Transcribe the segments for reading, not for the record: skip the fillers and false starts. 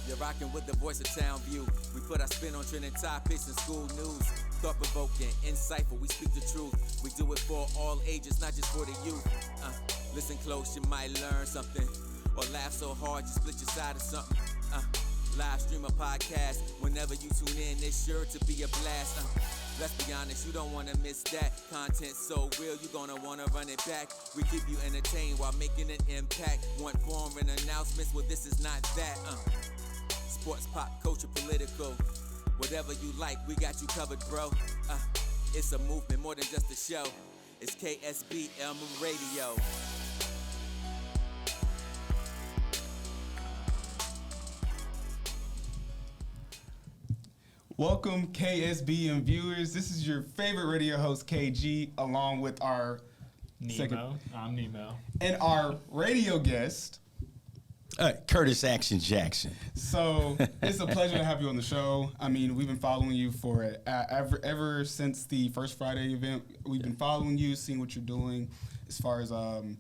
You're rocking with the voice of Town View. We put our spin on trending topics and school news. Thought-provoking, insightful, we speak the truth. We do it for all ages, not just for the youth. Listen close, you might learn something. Or laugh so hard, you split your side of something. Live stream a podcast. Whenever you tune in, it's sure to be a blast. Let's be honest, you don't wanna miss that. Content so real, you gonna wanna run it back. We keep you entertained while making an impact. Want foreign announcements, well this is not that. Sports, pop, culture, political. Whatever you like, we got you covered, bro. It's a movement more than just a show. It's KSBM Radio. Welcome, KSBM viewers. This is your favorite radio host, KG, along with our Nemo. I'm Nemo. And our radio guest, Curtis Action Jackson. So it's a pleasure to have you on the show. I mean, we've been following you for ever since the First Friday event. We've been following you, seeing what you're doing as far as the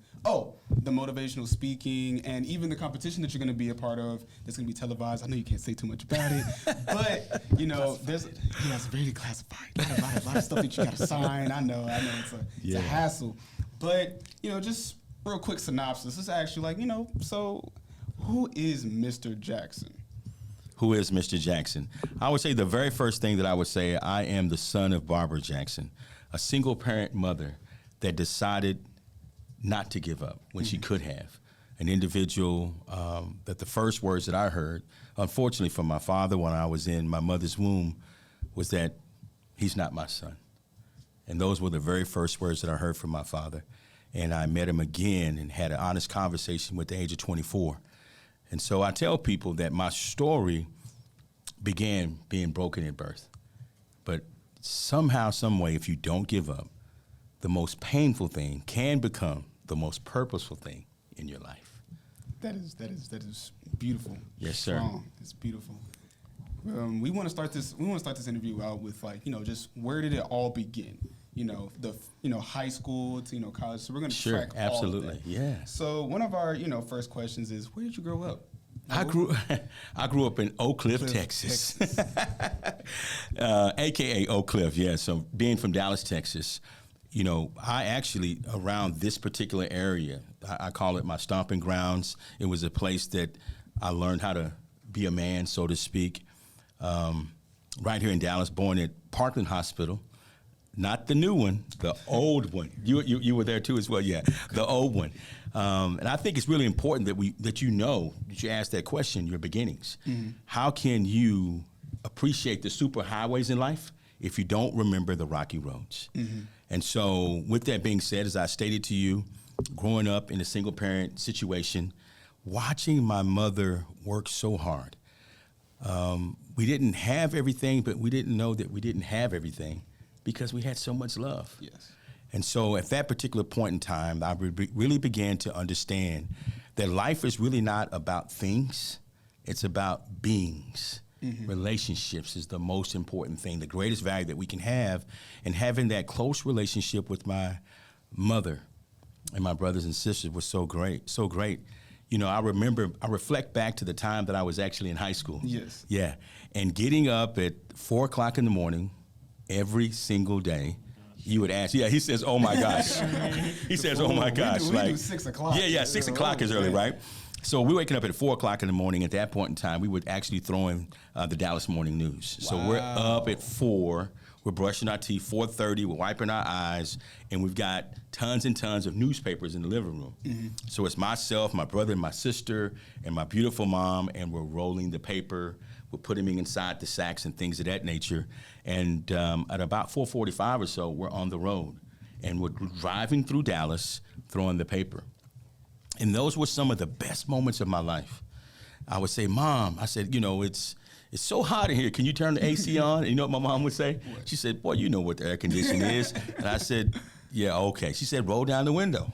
motivational speaking and even the competition that you're going to be a part of that's going to be televised. I know you can't say too much about it, but you know, it's very classified. A lot of stuff that you got to sign. I know it's a hassle, but you know, just real quick synopsis. Let's ask you, so who is Mr. Jackson? Who is Mr. Jackson? I would say the very first thing that I would say, I am the son of Barbara Jackson, a single parent mother that decided not to give up when she could have. An individual that the first words that I heard, unfortunately from my father when I was in my mother's womb, was that he's not my son. And those were the very first words that I heard from my father. And I met him again and had an honest conversation with the age of 24. And so I tell people that my story began being broken at birth. But somehow, some way, if you don't give up, the most painful thing can become the most purposeful thing in your life. That is beautiful. Yes, sir. Strong. It's beautiful. We want to start this interview out with just where did it all begin? High school to college. So we're going to track absolutely. all of that. Yeah. So one of our first questions is, where did you grow up? I grew up in Oak Cliff, Texas. AKA Oak Cliff. Yeah. So being from Dallas, Texas, I actually, around this particular area, I call it my stomping grounds. It was a place that I learned how to be a man, so to speak. Right here in Dallas, born at Parkland Hospital. Not the new one, the old one. You were there too as well, yeah, the old one. And I think it's really important that you ask that question, your beginnings. Mm-hmm. How can you appreciate the super highways in life if you don't remember the rocky roads? Mm-hmm. And so with that being said, as I stated to you, growing up in a single parent situation, watching my mother work so hard, we didn't have everything, but we didn't know that we didn't have everything because we had so much love. Yes. And so at that particular point in time, I really began to understand that life is really not about things, it's about beings. Mm-hmm. Relationships is the most important thing, the greatest value that we can have. And having that close relationship with my mother and my brothers and sisters was so great, so great. I reflect back to the time that I was actually in high school. Yes. Yeah. And getting up at 4 o'clock in the morning every single day. You would ask, he says, oh my gosh. He says, oh my gosh. We do 6 o'clock. Yeah, 6 o'clock is early, right? So we're waking up at 4 o'clock in the morning. At that point in time, we would actually throw in the Dallas Morning News. Wow. So we're up at 4, we're brushing our teeth, 4:30, we're wiping our eyes, and we've got tons and tons of newspapers in the living room. Mm-hmm. So it's myself, my brother, and my sister, and my beautiful mom, and we're rolling the paper. We're putting them inside the sacks and things of that nature. And at about 4:45 or so, we're on the road, and we're driving through Dallas, throwing the paper. And those were some of the best moments of my life. I would say, Mom, I said, it's so hot in here. Can you turn the AC on? And you know what my mom would say? She said, boy, you know what the air conditioning is. And I said, yeah, okay. She said, roll down the window.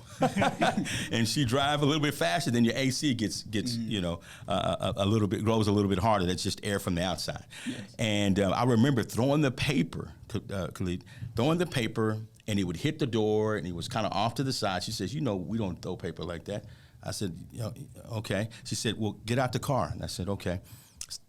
And she drive a little bit faster, then your AC gets a little bit, grows a little bit harder. That's just air from the outside. Yes. And I remember throwing the paper, Khalid, and it would hit the door, and he was kind of off to the side. She says, we don't throw paper like that. I said, okay. She said, well, get out the car. And I said, okay.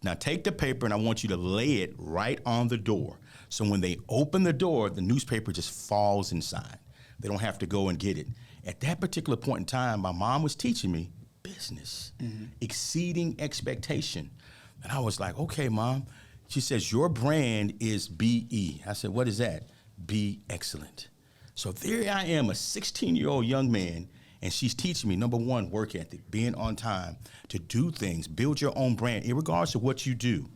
Now take the paper and I want you to lay it right on the door. So when they open the door, the newspaper just falls inside. They don't have to go and get it. At that particular point in time, my mom was teaching me business, exceeding expectation. And I was like, okay, Mom. She says, your brand is BE. I said, what is that? Be excellent. So there I am, a 16-year-old young man, and she's teaching me, number one, work ethic, being on time, to do things, build your own brand, regardless of what you do.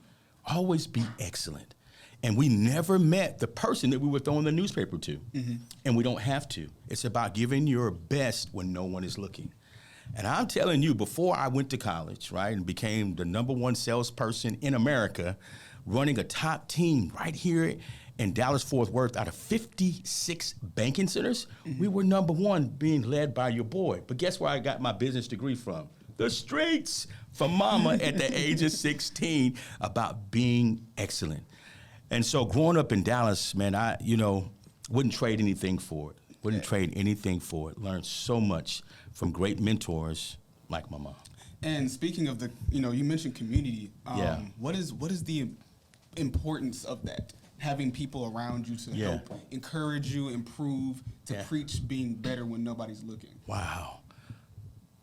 Always be excellent. And we never met the person that we were throwing the newspaper to. And we don't have to. It's about giving your best when no one is looking. And I'm telling you, before I went to college, right, and became the number one salesperson in America, running a top team right here in Dallas-Fort Worth out of 56 banking centers, we were number one, being led by your boy. But guess where I got my business degree from? The streets, from mama at the age of 16, about being excellent. And so growing up in Dallas, man, I wouldn't trade anything for it. Wouldn't trade anything for it. Learned so much from great mentors like my mom. And speaking of the, you mentioned community. What is the importance of that? Having people around you to help encourage you, improve, to preach being better when nobody's looking. Wow.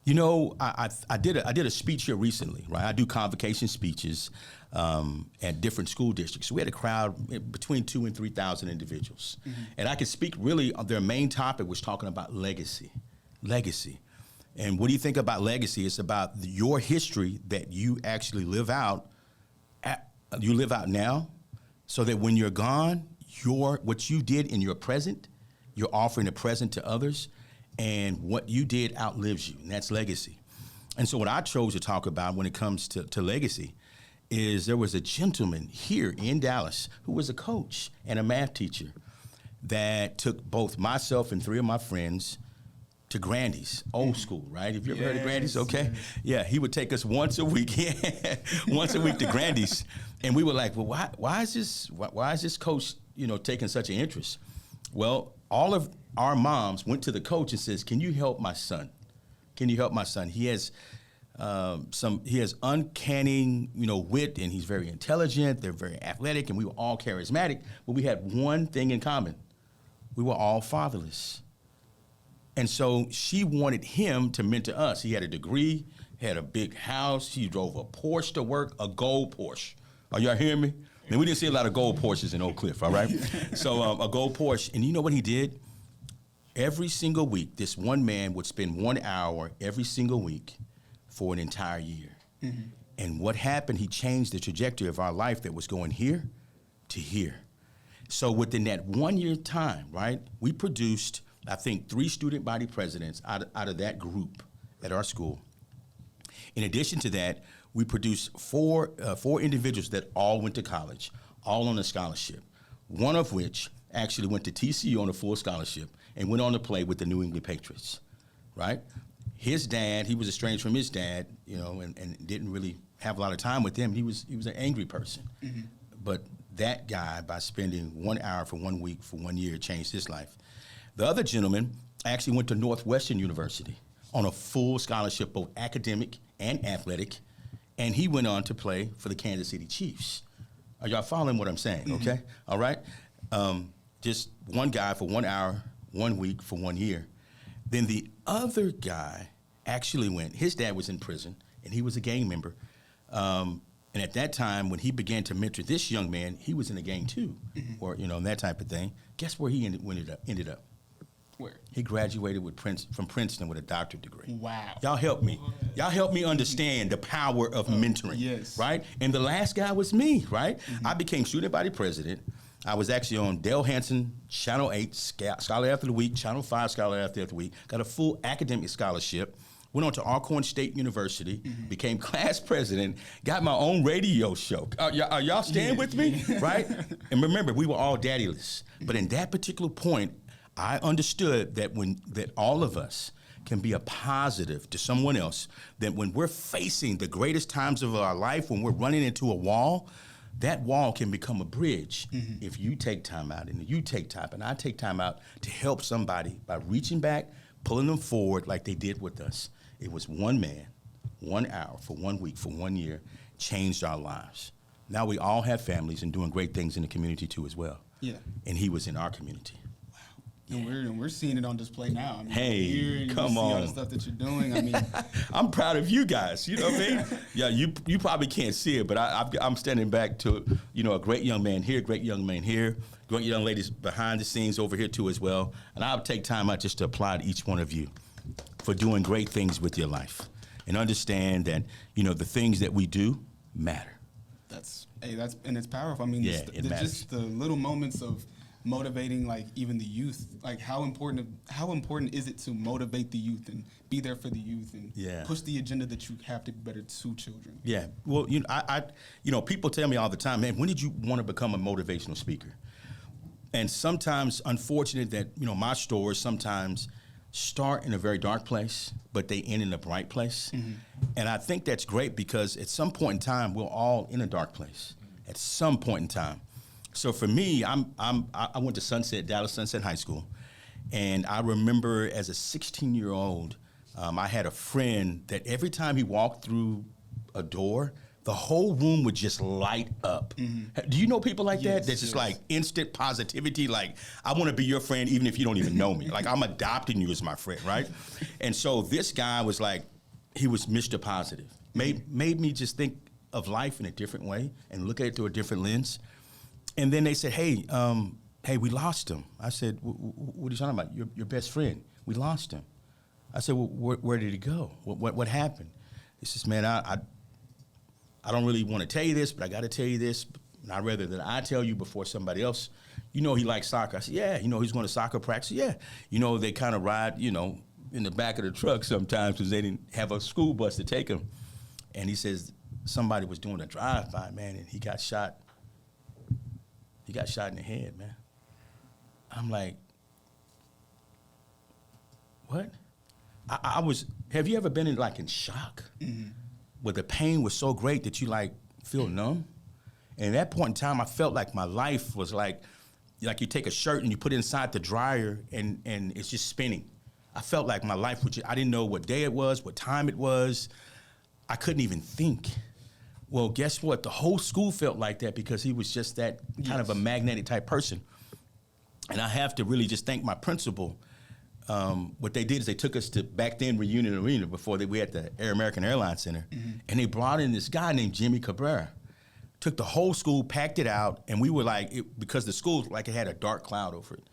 I did a speech here recently, right? I do convocation speeches at different school districts. So we had a crowd between 2,000 and 3,000 individuals. And I could speak really on their main topic was talking about legacy. Legacy. And what do you think about legacy? It's about your history that you actually live out. You live out now, so that when you're gone, what you did in your present, you're offering a present to others, and what you did outlives you, and that's legacy. And so what I chose to talk about when it comes to legacy is there was a gentleman here in Dallas who was a coach and a math teacher that took both myself and three of my friends to Grandy's, old school, right? Have you ever heard of Grandy's? Okay. Yeah, he would take us once a week, once a week to Grandy's. And we were like, well, why is this coach, taking such an interest? Well, all of our moms went to the coach and says, can you help my son? Can you help my son? He has he has uncanny, wit, and he's very intelligent. They're very athletic, and we were all charismatic, but we had one thing in common. We were all fatherless. And so she wanted him to mentor us. He had a degree, had a big house. He drove a Porsche to work, a gold Porsche. Are y'all hearing me? And we didn't see a lot of gold Porsches in Oak Cliff, all right? So a gold Porsche. And you know what he did? Every single week, this one man would spend 1 hour every single week for an entire year. And what happened, he changed the trajectory of our life that was going here to here. So within that 1 year time, right, we produced, I think, 3 student body presidents out of that group at our school. In addition to that, we produced four individuals that all went to college, all on a scholarship, one of which actually went to TCU on a full scholarship and went on to play with the New England Patriots, right? His dad, he was estranged from his dad, and didn't really have a lot of time with him. He was an angry person. But that guy, by spending 1 hour for 1 week for 1 year, changed his life. The other gentleman actually went to Northwestern University on a full scholarship, both academic and athletic, and he went on to play for the Kansas City Chiefs. Are y'all following what I'm saying? Okay, all right? Just one guy for 1 hour, 1 week for 1 year. Then the other guy actually went, his dad was in prison, and he was a gang member. And at that time, when he began to mentor this young man, he was in a gang too, or, that type of thing. Guess where he ended up? Where? He graduated from Princeton with a doctorate degree. Wow. Y'all help me. Y'all help me understand the power of mentoring. Yes. Right? And the last guy was me, right? I became student body president. I was actually on Dale Hansen, Channel 8, Scholar After the Week, Channel 5, Scholar After the Week, got a full academic scholarship, went on to Alcorn State University, became class president, got my own radio show. Are y'all staying with me? Right? And remember, we were all daddyless. But in that particular point, I understood that all of us can be a positive to someone else, that when we're facing the greatest times of our life, when we're running into a wall, that wall can become a bridge if you take time out and you take time and I take time out to help somebody by reaching back, pulling them forward like they did with us. It was one man, 1 hour for 1 week for 1 year, changed our lives. Now we all have families and doing great things in the community too as well. Yeah. And he was in our community. And we're seeing it on display now. I mean, Hey, here, come see all on. the stuff that you're doing. I mean, I'm proud of you guys. You know what I mean? Yeah, you probably can't see it, but I'm standing back to, a great young man here, great young man here, great young ladies behind the scenes over here too as well. And I'll take time out just to applaud each one of you for doing great things with your life and understand that, the things that we do matter. And it's powerful. I mean, Yeah, it matters. Just the little moments of motivating, like even the youth, like how important is it to motivate the youth and be there for the youth and push the agenda that you have to be better to children. Yeah. Well, people tell me all the time, man, when did you want to become a motivational speaker? And sometimes, unfortunate that, my stories sometimes start in a very dark place, but they end in a bright place. Mm-hmm. And I think that's great because at some point in time, we're all in a dark place at some point in time. So for me, I went to Dallas Sunset High School, and I remember as a 16-year-old, I had a friend that every time he walked through a door, the whole room would just light up. Mm-hmm. Do you know people like that? That's just like instant positivity. Like, I want to be your friend even if you don't even know me. Like, I'm adopting you as my friend, right? And so this guy was like, he was Mr. Positive. Made me just think of life in a different way and look at it through a different lens. And then they said, hey, we lost him. I said, what are you talking about? Your best friend. We lost him. I said, well, where did he go? What happened? He says, man, I don't really want to tell you this, but I got to tell you this. And I'd rather that I tell you before somebody else. He likes soccer. I said, yeah. He's going to soccer practice. Yeah. They kind of ride, in the back of the truck sometimes because they didn't have a school bus to take him. And he says somebody was doing a drive-by, man, and he got shot. He got shot in the head, man. I'm like, what? I was, have you ever been in shock? Mm-hmm. Where the pain was so great that you feel numb? And at that point in time, I felt like my life was like you take a shirt and you put it inside the dryer and it's just spinning. I felt like my life was I didn't know what day it was, what time it was. I couldn't even think. Well, guess what? The whole school felt like that because he was just that kind of a magnetic type person. And I have to really just thank my principal. What they did is they took us to back then Reunion Arena before we had the Air American Airlines Center. Mm-hmm. And they brought in this guy named Jimmy Cabrera. Took the whole school, packed it out, and we were because the school it had a dark cloud over it.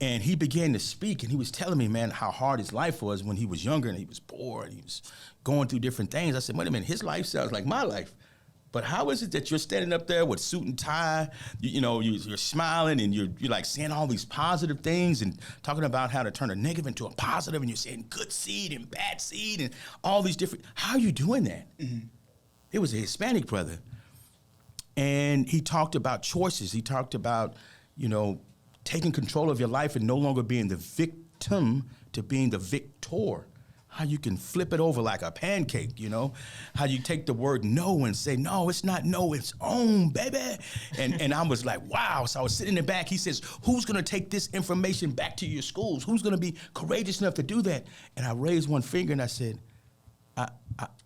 And he began to speak, and he was telling me, man, how hard his life was when he was younger, and he was poor, and he was going through different things. I said, wait a minute, his life sounds like my life. But how is it that you're standing up there with suit and tie, you're smiling, and you're saying all these positive things and talking about how to turn a negative into a positive, and you're saying good seed and bad seed and all these different, how are you doing that? Mm-hmm. It was a Hispanic brother. And he talked about choices. He talked about, taking control of your life and no longer being the victim to being the victor. How you can flip it over like a pancake, How you take the word no and say, no, it's not no, it's own, baby. And I was like, wow. So I was sitting in the back. He says, who's going to take this information back to your schools? Who's going to be courageous enough to do that? And I raised one finger and I said,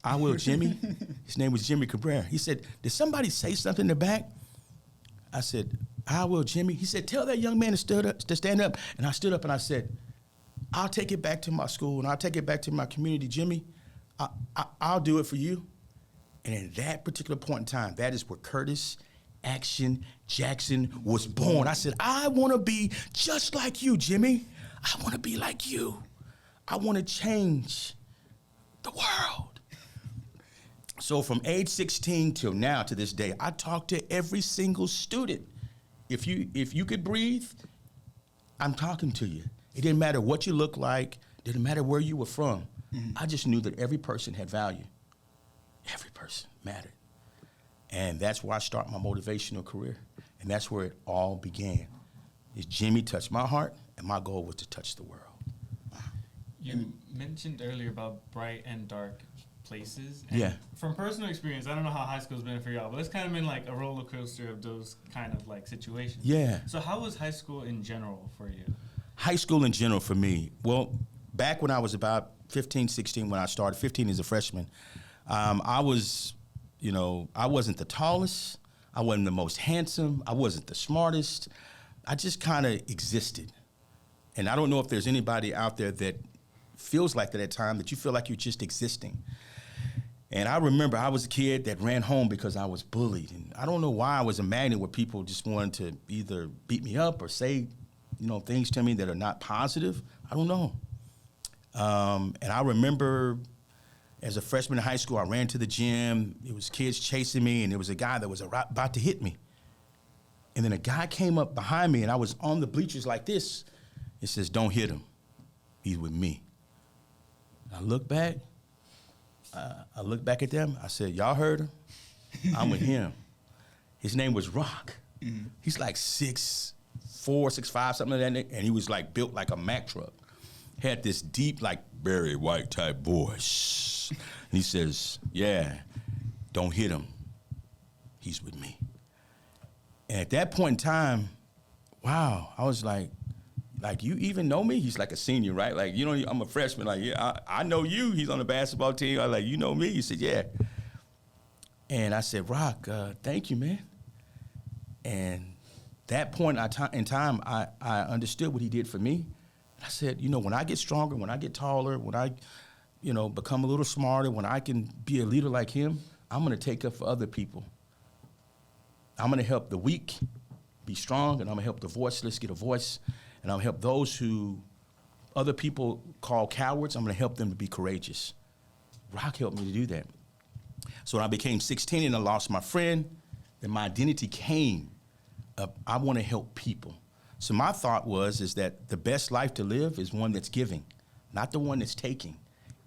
I will, Jimmy. His name was Jimmy Cabrera. He said, did somebody say something in the back? I said, I will, Jimmy. He said, tell that young man to stand up. And I stood up and I said, I'll take it back to my school and I'll take it back to my community, Jimmy. I'll do it for you. And at that particular point in time, that is where Curtis Action Jackson was born. I said, I want to be just like you, Jimmy. I want to be like you. I want to change the world. So from age 16 till now, to this day, I talk to every single student. If you could breathe, I'm talking to you. It didn't matter what you look like. It didn't matter where you were from. Mm-hmm. I just knew that every person had value. Every person mattered. And that's where I started my motivational career. And that's where it all began. Is Jimmy touched my heart, and my goal was to touch the world. You mentioned earlier about bright and dark places. And yeah. From personal experience, I don't know how high school's been for y'all, but it's kind of been like a roller coaster of those kind of like situations. Yeah. So how was high school in general for you? High school in general for me, well, back when I was about 15, 16 when I started, 15 as a freshman, I was, I wasn't the tallest. I wasn't the most handsome. I wasn't the smartest. I just kind of existed. And I don't know if there's anybody out there that feels like that at times, that you feel like you're just existing. And I remember I was a kid that ran home because I was bullied. And I don't know why I was a magnet where people just wanted to either beat me up or say, things to me that are not positive. I don't know. And I remember as a freshman in high school, I ran to the gym. It was kids chasing me, and there was a guy that was about to hit me. And then a guy came up behind me, and I was on the bleachers like this. It says, "Don't hit him. He's with me." I look back. I looked back at them. I said, "Y'all heard him? I'm with him." His name was Rock. Mm-hmm. He's like 6'4", 6'5", something like that. And he was like built like a Mack truck. Had this deep, like Barry White type voice. And he says, "Yeah, don't hit him. He's with me." And at that point in time, wow, I was like, you even know me? He's like a senior, right? Like, I'm a freshman. Like, yeah, I know you. He's on the basketball team. I was like, "You know me?" He said, "Yeah." And I said, "Rock, thank you, man." And that point in time, I understood what he did for me. I said, when I get stronger, when I get taller, when I, become a little smarter, when I can be a leader like him, I'm going to take up for other people. I'm going to help the weak be strong, and I'm going to help the voiceless get a voice. And I'm going to help those who other people call cowards, I'm going to help them to be courageous. Rock helped me to do that. So when I became 16 and I lost my friend, then my identity came up, I want to help people. So my thought is that the best life to live is one that's giving, not the one that's taking.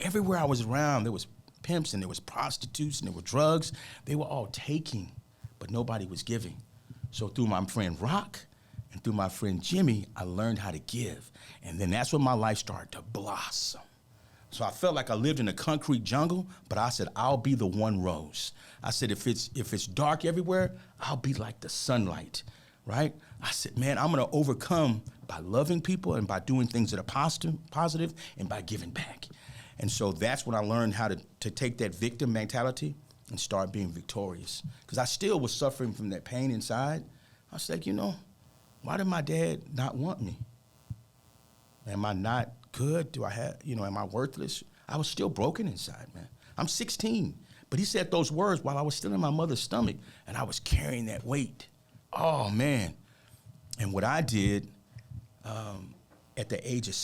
Everywhere I was around, there was pimps and there was prostitutes and there were drugs. They were all taking, but nobody was giving. So through my friend Rock, and through my friend Jimmy, I learned how to give. And then that's when my life started to blossom. So I felt like I lived in a concrete jungle, but I said, I'll be the one rose. I said, if it's dark everywhere, I'll be like the sunlight, right? I said, man, I'm gonna overcome by loving people and by doing things that are positive and by giving back. And so that's when I learned how to take that victim mentality and start being victorious. Because I still was suffering from that pain inside. I was like, why did my dad not want me? Am I not good? Do I have, am I worthless? I was still broken inside, man. I'm 16, but he said those words while I was still in my mother's stomach, and I was carrying that weight. Oh, man. And what I did at the age of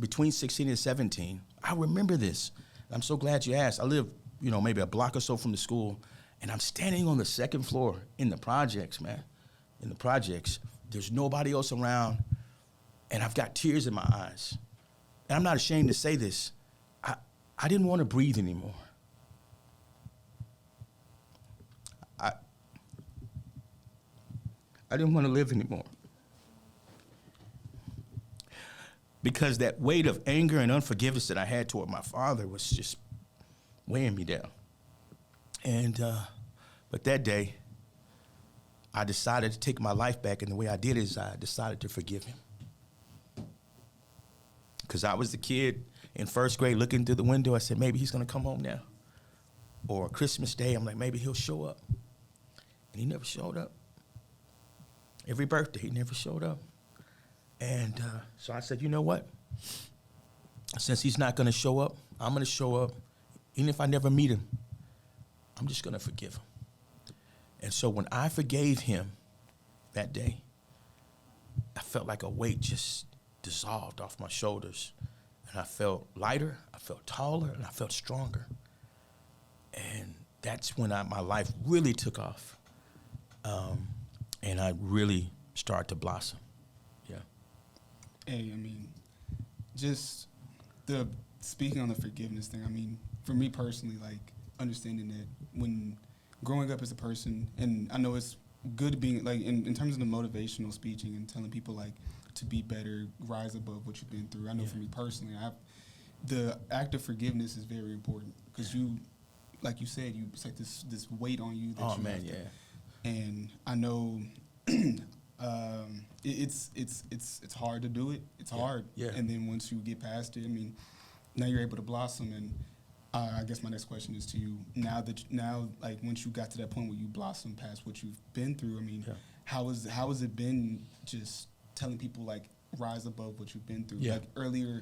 between 16 and 17, I remember this. I'm so glad you asked. I live, maybe a block or so from the school, and I'm standing on the second floor in the projects, man, in the projects. There's nobody else around, and I've got tears in my eyes. And I'm not ashamed to say this. I didn't want to breathe anymore. I didn't want to live anymore. Because that weight of anger and unforgiveness that I had toward my father was just weighing me down. And, but that day, I decided to take my life back, and the way I did is I decided to forgive him. Because I was the kid in first grade looking through the window. I said, maybe he's going to come home now. Or Christmas Day, I'm like, maybe he'll show up. And he never showed up. Every birthday, he never showed up. And so I said, you know what? Since he's not going to show up, I'm going to show up. Even if I never meet him, I'm just going to forgive him. And so when I forgave him that day, I felt like a weight just dissolved off my shoulders. And I felt lighter, I felt taller, and I felt stronger. And that's when my life really took off. And I really started to blossom. Yeah. Hey, just speaking on the forgiveness thing, for me personally, like, understanding that when growing up as a person, and I know it's good being, like, in terms of the motivational speaking and telling people, like, to be better, rise above what you've been through. I know for me personally, the act of forgiveness is very important because you, like you said, it's like this weight on you. That And I know it's hard to do it. It's hard. Yeah. And then once you get past it, now you're able to blossom. And I guess my next question is to you. Now, like once you got to that point where you blossomed past what you've been through, I mean, how has it been just telling people like rise above what you've been through? Like earlier,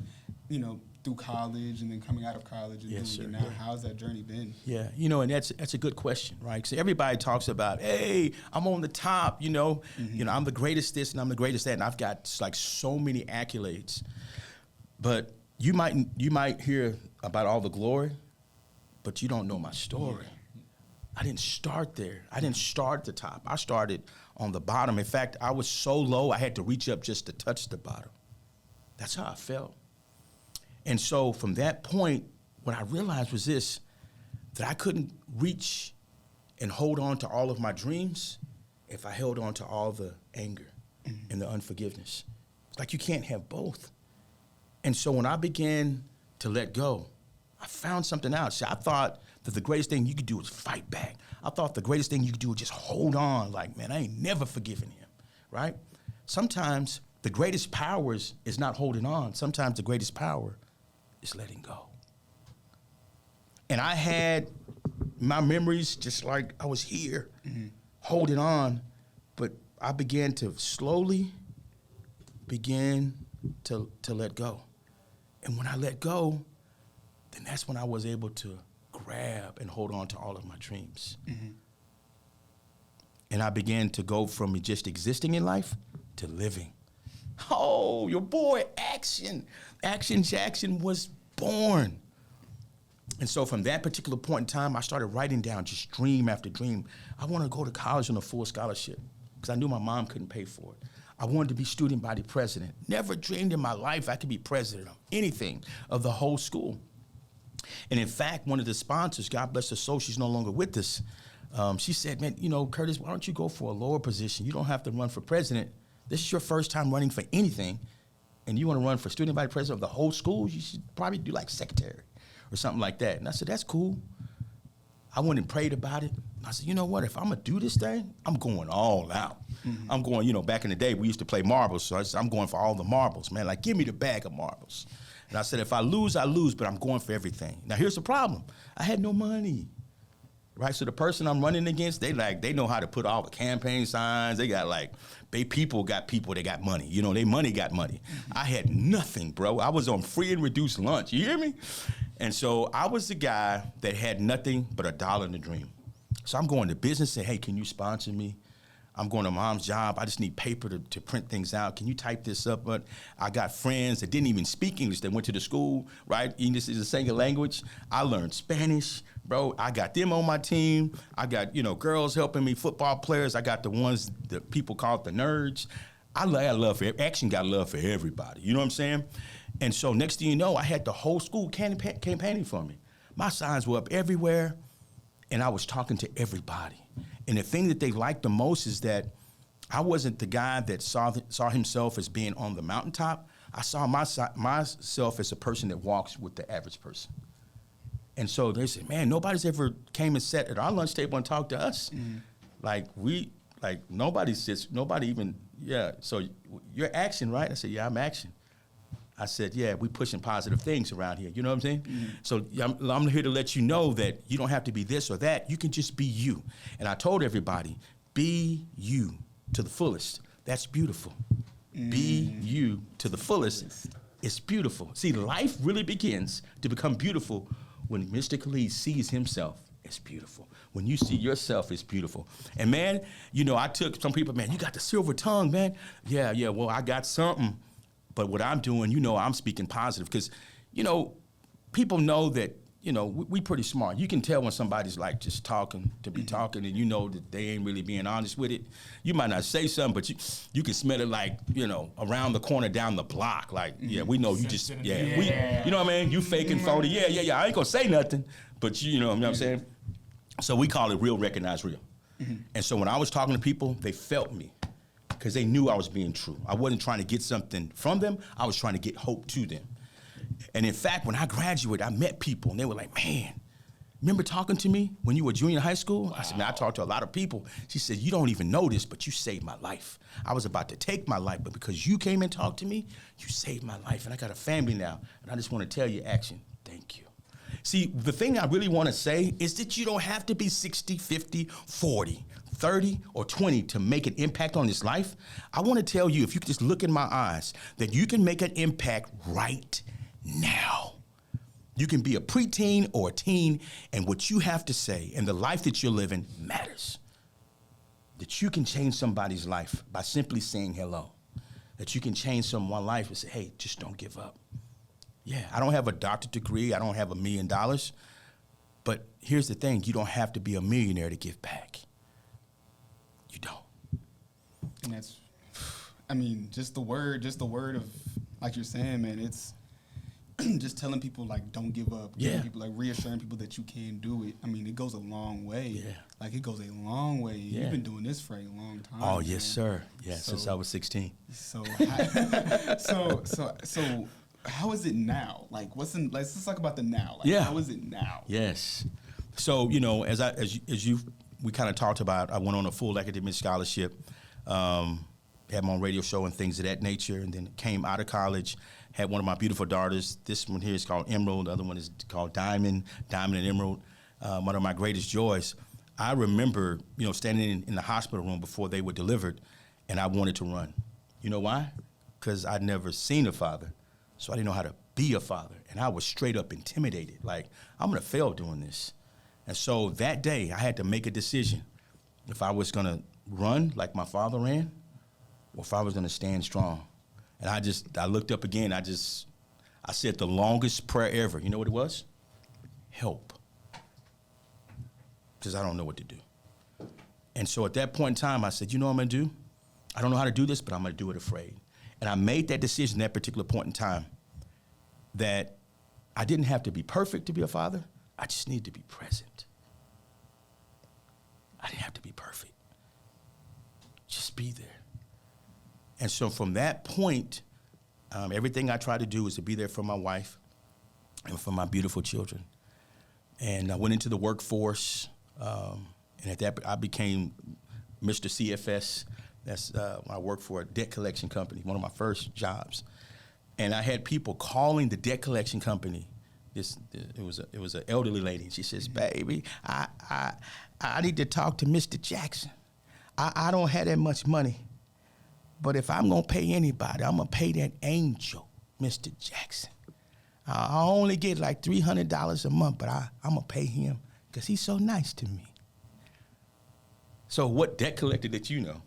through college and then coming out of college and doing it now. How's that journey been? Yeah, and that's a good question, right? So everybody talks about, hey, I'm on the top, I'm the greatest this and I'm the greatest that, and I've got like so many accolades. But you might hear about all the glory, but you don't know my story. I didn't start there. I didn't start at the top. I started on the bottom. In fact, I was so low, I had to reach up just to touch the bottom. That's how I felt. And so from that point, what I realized was this, that I couldn't reach and hold on to all of my dreams if I held on to all the anger and the unforgiveness. It's like you can't have both. And so when I began to let go, I found something else. See, I thought that the greatest thing you could do was fight back. I thought the greatest thing you could do was just hold on, like, man, I ain't never forgiven him, right? Sometimes the greatest power is not holding on. Sometimes the greatest power is letting go. And I had my memories just like I was here, holding on, but I began to slowly begin to let go. And when I let go, then that's when I was able to grab and hold on to all of my dreams. And I began to go from just existing in life to living. Oh, your boy, Action Jackson was born. And so from that particular point in time, I started writing down just dream after dream. I want to go to college on a full scholarship because I knew my mom couldn't pay for it. I wanted to be student body president. Never dreamed in my life I could be president of anything, of the whole school. And in fact, one of the sponsors, God bless her soul, she's no longer with us. She said, man, Curtis, why don't you go for a lower position? You don't have to run for president. This is your first time running for anything, and you want to run for student body president of the whole school? You should probably do like secretary or something like that. And I said, that's cool. I went and prayed about it. I said, you know what? If I'm going to do this thing, I'm going all out. I'm going, back in the day, we used to play marbles. So I said, I'm going for all the marbles, man. Like, give me the bag of marbles. And I said, if I lose, I lose, but I'm going for everything. Now, here's the problem. I had no money, right? So the person I'm running against, they know how to put all the campaign signs. They got people that got money. They money got money. I had nothing, bro. I was on free and reduced lunch. You hear me? And so I was the guy that had nothing but $1 in the dream. So I'm going to business and say, hey, can you sponsor me? I'm going to mom's job. I just need paper to print things out. Can you type this up? But I got friends that didn't even speak English that went to the school, right? English is a second language. I learned Spanish, bro. I got them on my team. I got, girls helping me, football players. I got the ones that people call the nerds. I got love for Action got love for everybody. You know what I'm saying? And so next thing you know, I had the whole school campaigning for me. My signs were up everywhere, and I was talking to everybody. And the thing that they liked the most is that I wasn't the guy that saw himself as being on the mountaintop. I saw myself as a person that walks with the average person. And so they said, man, nobody's ever came and sat at our lunch table and talked to us. Nobody even, so you're Action, right? I said, yeah, I'm Action. I said, yeah, we pushing positive things around here. You know what I'm saying? So I'm here to let you know that you don't have to be this or that. You can just be you. And I told everybody, be you to the fullest. That's beautiful. Be you to the fullest. It's beautiful. See, life really begins to become beautiful when Mr. Khalid sees himself as beautiful. When you see yourself as beautiful. And man, I took some people, man, you got the silver tongue, man. Yeah, well, I got something. But what I'm doing, I'm speaking positive because, people know that, we pretty smart. You can tell when somebody's like just talking to be talking and that they ain't really being honest with it. You might not say something, but you can smell it like, around the corner, down the block. Like, yeah, we know you just, you know what I mean? You fake and phony. Yeah. I ain't gonna say nothing, but you know what I'm saying? So we call it real, recognize real. And so when I was talking to people, they felt me. Because they knew I was being true. I wasn't trying to get something from them. I was trying to get hope to them. And in fact, when I graduated, I met people, and they were like, man, remember talking to me when you were junior in high school? Wow. I said, man, I talked to a lot of people. She said, you don't even know this, but you saved my life. I was about to take my life, but because you came and talked to me, you saved my life. And I got a family now. And I just want to tell you, Action, thank you. See, the thing I really want to say is that you don't have to be 60, 50, 40, 30, or 20 to make an impact on this life. I want to tell you, if you could just look in my eyes, that you can make an impact right now. You can be a preteen or a teen, and what you have to say and the life that you're living matters. That you can change somebody's life by simply saying hello. That you can change someone's life and say, hey, just don't give up. Yeah, I don't have a doctorate degree. I don't have $1 million. But here's the thing. You don't have to be a millionaire to give back. You don't. And that's, I mean, just the word of, like you're saying, man, it's just telling people, like, don't give up. Giving people, like, reassuring people that you can do it. I mean, it goes a long way. Yeah. Like, it goes a long way. Yeah. You've been doing this for a long time. Oh, yes, sir. Yeah, so, since I was 16. So, so how is it now? Like, let's talk about the now. Like, how is it now? Yes. So, you know, we kind of talked about, I went on a full academic scholarship, had my own radio show and things of that nature, and then came out of college, had one of my beautiful daughters. This one here is called Emerald. The other one is called Diamond and Emerald, one of my greatest joys. I remember, you know, standing in the hospital room before they were delivered, and I wanted to run. You know why? Because I'd never seen a father, so I didn't know how to be a father, and I was straight up intimidated. Like, I'm going to fail doing this. And so that day, I had to make a decision if I was going to run like my father ran, or if I was going to stand strong. And I looked up again. I said the longest prayer ever. You know what it was? Help. Because I don't know what to do. And so at that point in time, I said, you know what I'm going to do? I don't know how to do this, but I'm going to do it afraid. And I made that decision at that particular point in time that I didn't have to be perfect to be a father. I just needed to be present. I didn't have to be perfect. Just be there. And so from that point, everything I try to do is to be there for my wife and for my beautiful children. And I went into the workforce, and at that, I became Mr. CFS. That's when I worked for a debt collection company, one of my first jobs. And I had people calling the debt collection company. It was an elderly lady. And she says, "Baby, I need to talk to Mr. Jackson. I don't have that much money, but if I'm gonna pay anybody, I'm gonna pay that angel, Mr. Jackson. I only get like $300 a month, but I'm gonna pay him because he's so nice to me." So what debt collector did you know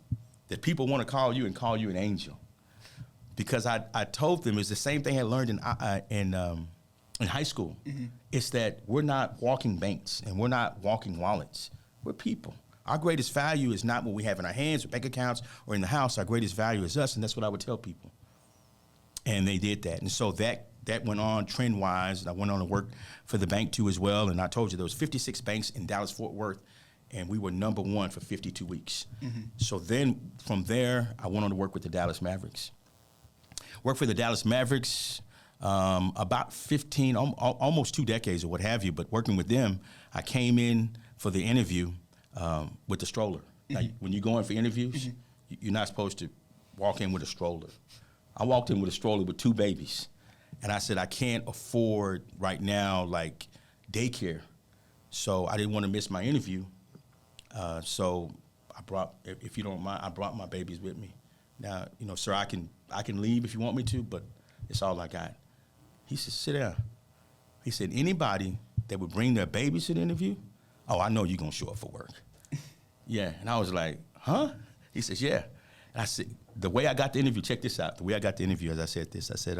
that people want to call you and call you an angel? Because I told them it's the same thing I learned in high school. Mm-hmm. It's that we're not walking banks and we're not walking wallets. We're people. Our greatest value is not what we have in our hands or bank accounts or in the house. Our greatest value is us, and that's what I would tell people. And they did that. And so that went on trend-wise. I went on to work for the bank, too, as well. And I told you there was 56 banks in Dallas-Fort Worth, and we were number one for 52 weeks. Mm-hmm. So then from there, I went on to work with the Dallas Mavericks. Worked for the Dallas Mavericks about 15, almost 2 decades or what have you, but working with them, I came in for the interview with the stroller. Mm-hmm. Now, when you go in for interviews, mm-hmm. you're not supposed to walk in with a stroller. I walked in with a stroller with 2 babies, and I said, I can't afford right now, like, daycare. So I didn't want to miss my interview. So I brought, if you don't mind, I brought my babies with me. Now, you know, sir, I can leave if you want me to, but it's all I got. He said, sit down. He said, anybody that would bring their babies to the interview, oh, I know you're going to show up for work. Yeah. And I was like, huh? He says, yeah. And I said, the way I got the interview, check this out. The way I got the interview, as I said this, I said,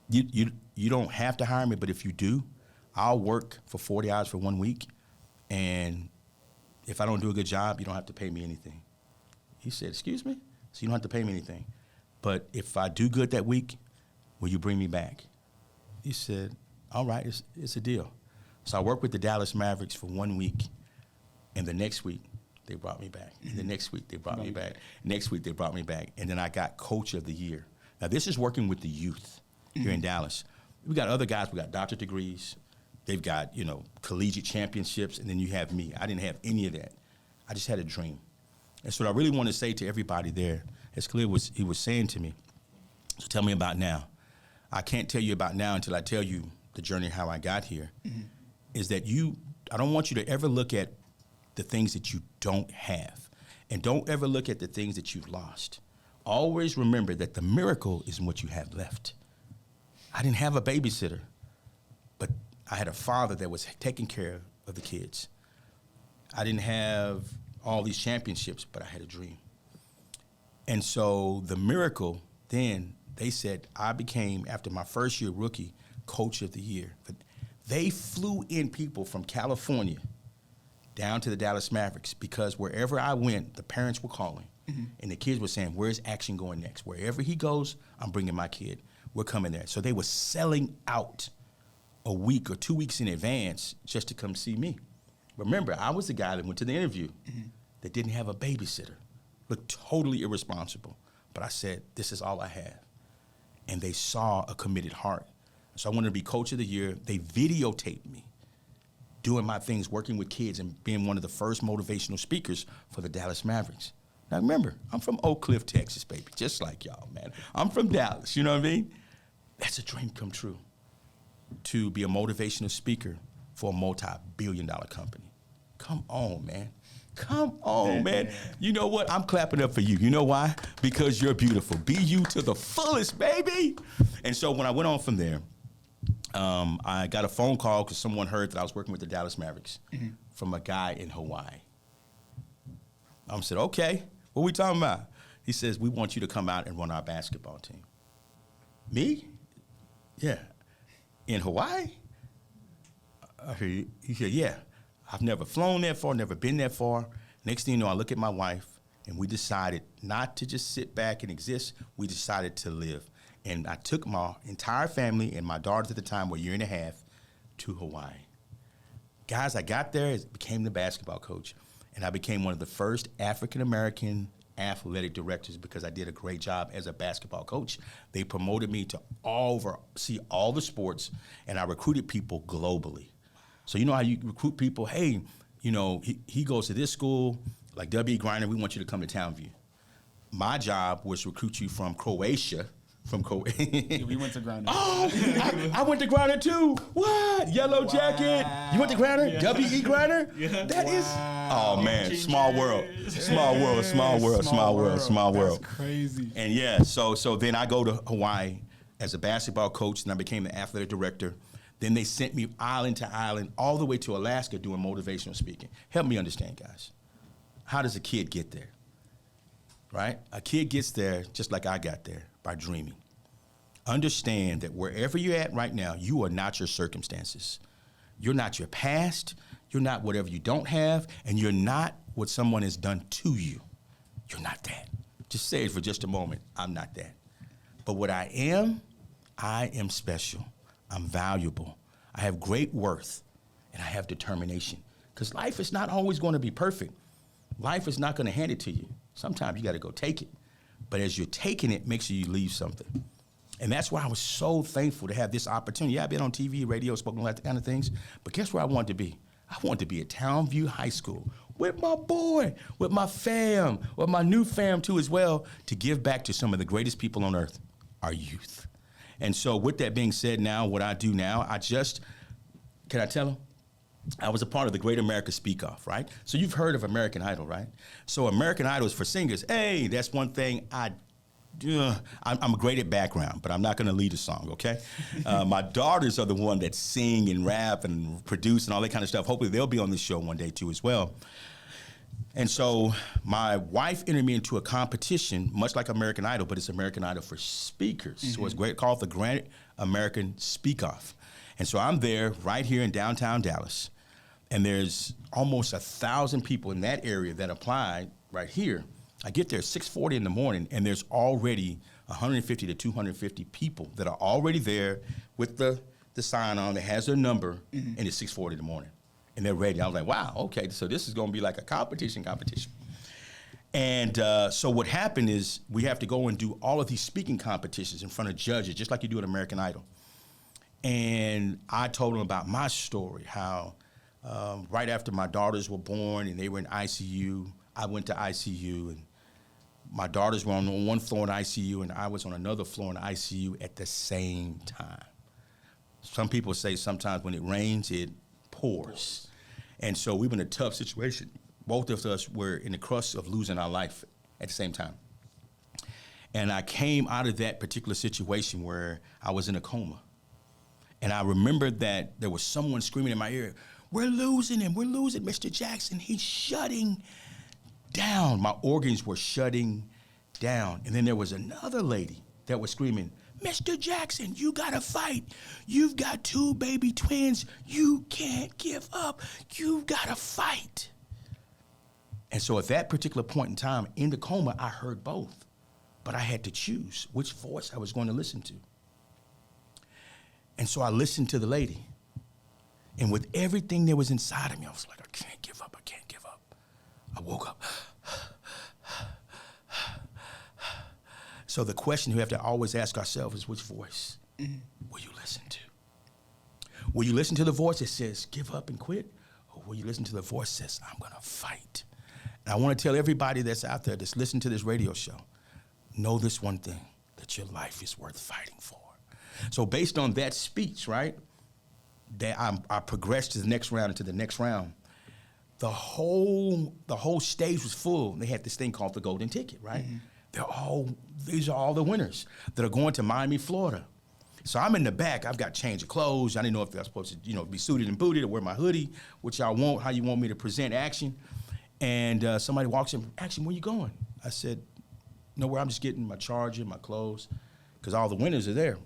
you don't have to hire me, but if you do, I'll work for 40 hours for 1 week, and if I don't do a good job, you don't have to pay me anything. He said, excuse me? So you don't have to pay me anything. But if I do good that week, will you bring me back? He said, all right, it's a deal. So I worked with the Dallas Mavericks for 1 week, and the next week, they brought me back. And the next week, they brought me back. Next week, they brought me back. And then I got Coach of the Year. Now, this is working with the youth here in Dallas. We got other guys. We got doctorate degrees. They've got, you know, collegiate championships. And then you have me. I didn't have any of that. I just had a dream. And so what I really want to say to everybody there, as Khalil was saying to me, so tell me about now. I can't tell you about now until I tell you the journey how I got here, is that I don't want you to ever look at the things that you don't have. And don't ever look at the things that you've lost. Always remember that the miracle is what you have left. I didn't have a babysitter, but I had a father that was taking care of the kids. I didn't have all these championships, but I had a dream. And so the miracle, then they said I became, after my first year rookie, coach of the year. But they flew in people from California down to the Dallas Mavericks because wherever I went, the parents were calling. And the kids were saying, where's Action going next? Wherever he goes, I'm bringing my kid. We're coming there. So they were selling out a week or 2 weeks in advance just to come see me. Remember, I was the guy that went to the interview that didn't have a babysitter. Looked totally irresponsible. But I said, this is all I have. And they saw a committed heart. So I wanted to be coach of the year. They videotaped me doing my things, working with kids and being one of the first motivational speakers for the Dallas Mavericks. Now remember, I'm from Oak Cliff, Texas, baby, just like y'all, man. I'm from Dallas, you know what I mean? That's a dream come true, to be a motivational speaker for a multi-billion-dollar company. Come on, man. Come on, man. You know what? I'm clapping up for you. You know why? Because you're beautiful. Be you to the fullest, baby. And so when I went on from there, I got a phone call because someone heard that I was working with the Dallas Mavericks from a guy in Hawaii. I said, okay, what are we talking about? He says, we want you to come out and run our basketball team. Me? Yeah. In Hawaii? He said, yeah. I've never flown that far, never been that far. Next thing you know, I look at my wife, and we decided not to just sit back and exist. We decided to live. And I took my entire family and my daughters at the time were a year and a half to Hawaii. Guys, I got there, became the basketball coach, and I became one of the first African-American athletic directors because I did a great job as a basketball coach. They promoted me to oversee all the sports, and I recruited people globally. So you know how you recruit people? Hey, you know, he goes to this school, like W.E. Griner, we want you to come to Townview. My job was to recruit you from Croatia. Yeah, we went to Griner. Oh, I went to Griner too. What? Yellow Jacket. You went to Griner? Yeah. W.E. Griner? Yeah. That is. Oh man, small world. Small world, small world, small world, small world. That's crazy. And yeah, so then I go to Hawaii as a basketball coach, and I became the athletic director. Then they sent me island to island, all the way to Alaska doing motivational speaking. Help me understand, guys. How does a kid get there? Right? A kid gets there just like I got there, by dreaming. Understand that wherever you're at right now, you are not your circumstances. You're not your past. You're not whatever you don't have. And you're not what someone has done to you. You're not that. Just say it for just a moment. I'm not that. But what I am special. I'm valuable. I have great worth. And I have determination. Because life is not always going to be perfect. Life is not going to hand it to you. Sometimes you got to go take it. But as you're taking it, make sure you leave something. And that's why I was so thankful to have this opportunity. Yeah, I've been on TV, radio, spoken a lot of kind of things. But guess where I wanted to be? I wanted to be at Townview High School with my boy, with my fam, with my new fam too as well, to give back to some of the greatest people on earth, our youth. And so with that being said now, what I do now, can I tell them? I was a part of the Great America Speak Off, right? So you've heard of American Idol, right? So American Idol is for singers. Hey, that's one thing I'm great at background, but I'm not going to lead a song, okay? My daughters are the one that sing and rap and produce and all that kind of stuff. Hopefully they'll be on this show one day too as well. And so my wife entered me into a competition, much like American Idol, but it's American Idol for speakers. So it's called the Great American Speak Off. And so I'm there right here in downtown Dallas, and there's almost 1,000 people in that area that applied right here. I get there at 6:40 in the morning, and there's already 150 to 250 people that are already there with the sign on that has their number, and it's 6:40 in the morning, and they're ready. I was like, wow, okay, so this is going to be like a competition. And so what happened is we have to go and do all of these speaking competitions in front of judges, just like you do at American Idol. And I told them about my story, how right after my daughters were born and they were in ICU, I went to ICU, and My daughters were on one floor in ICU, and I was on another floor in ICU at the same time. Some people say sometimes when it rains, it pours. And so we were in a tough situation. Both of us were in the crust of losing our life at the same time. And I came out of that particular situation where I was in a coma. And I remembered that there was someone screaming in my ear, we're losing him, Mr. Jackson. He's shutting down. My organs were shutting down. And then there was another lady that was screaming, Mr. Jackson, you gotta fight. You've got 2 baby twins. You can't give up. You've gotta fight. And so at that particular point in time, in the coma, I heard both. But I had to choose which voice I was going to listen to. And so I listened to the lady. And with everything that was inside of me, I was like, I can't give up. I can't give up. I woke up. So the question we have to always ask ourselves is, which voice will you listen to? Will you listen to the voice that says, give up and quit? Or will you listen to the voice that says, I'm going to fight? And I want to tell everybody that's out there that's listening to this radio show, know this one thing, that your life is worth fighting for. So based on that speech, right, that I progressed to the next round and to the next round. The whole stage was full. They had this thing called the golden ticket, right? These are all the winners that are going to Miami, Florida. So I'm in the back. I've got change of clothes. I didn't know if I was supposed to, be suited and booted or wear my hoodie, which I won't, how you want me to present action. And somebody walks in, Action, where you going? I said, nowhere, I'm just getting my charger, my clothes, because all the winners are there.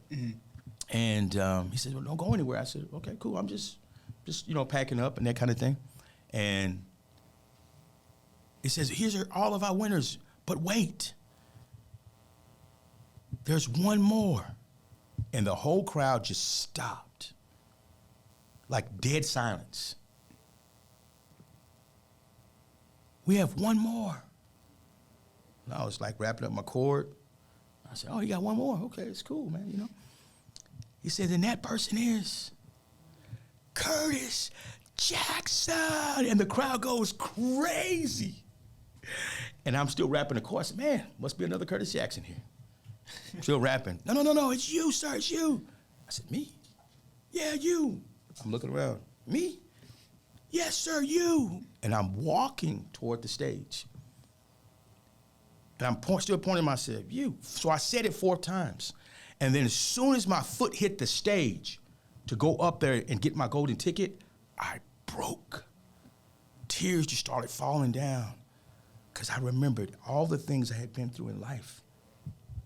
And he said, well, don't go anywhere. I said, okay, cool. I'm just packing up and that kind of thing. And he says, here's all of our winners, but wait. There's one more. And the whole crowd just stopped, like dead silence. We have one more. And I was like wrapping up my cord. I said, oh, you got one more? Okay, it's cool, man, He said, and that person is Curtis Jackson. And the crowd goes crazy. And I'm still rapping the chorus. Man, must be another Curtis Jackson here. Still rapping. No, it's you, sir, it's you. I said, me? Yeah, you. I'm looking around. Me? Yes, sir, you. And I'm walking toward the stage. And I'm still pointing at myself, you. So I said it 4 times. And then as soon as my foot hit the stage to go up there and get my golden ticket, I broke. Tears just started falling down because I remembered all the things I had been through in life,